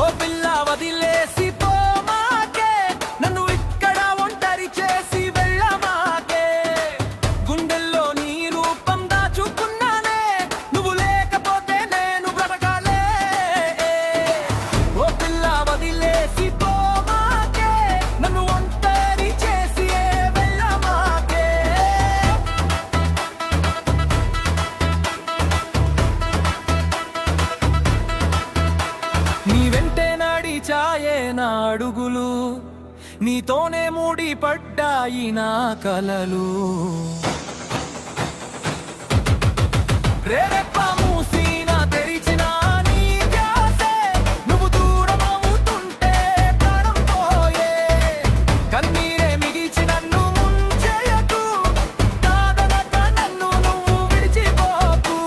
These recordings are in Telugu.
ఓ పిల్ల వదిలేసి పోమాకే, నన్ను ఇక్కడ ఒంటరి చేసి వెళ్ళమాకే. గుండెల్లో నీ రూపం దాచుకున్నానే, నువ్వు లేకపోతే నేను బ్రతకాలే. ఓ పిల్ల వదిలేసి పోమాకే, నన్ను ఒంటరి చేసి వెళ్ళమాకే. నీ వెంటే నడిచాయే నా అడుగులు, నీతోనే ముడి పడ్డాయి నా కలలు. రేరెప్ప మూసినా తెరిచినా నీ ధ్యాసే, నువ్వు దూరం అవుతుంటే ప్రాణం పోయే. కన్నీరే మిగిల్చి నన్ను ముంచెయ్యకు, కాదనక నన్ను నువ్వు విడిచిపోకు.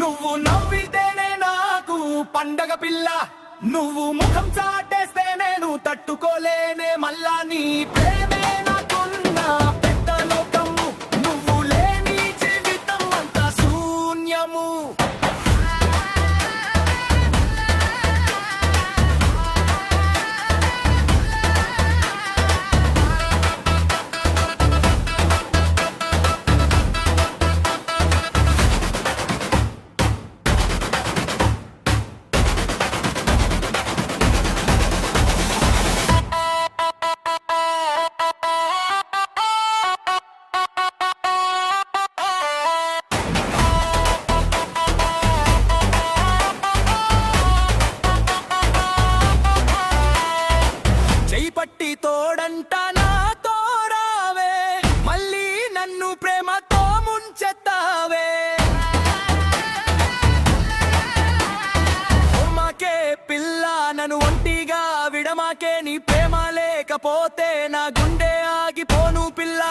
నువ్వు నవ్వితేనే నాకు పండగ పిల్ల, నువ్వు ముఖం చాటేస్తే నేను తట్టుకోలేనే. మళ్ళా నీ ప్రేమే నాకున్న పెద్ద లోకము, నువ్వు లేని జీవితం అంతా శూన్యము. పట్టి తోడంట నాతో రావే, మళ్ళీ నన్ను ప్రేమతో ముంచెత్తావే. మాకే పిల్ల నన్ను ఒంటిగా విడమాకే, నీ ప్రేమ లేకపోతే నా గుండె ఆగిపోను పిల్ల.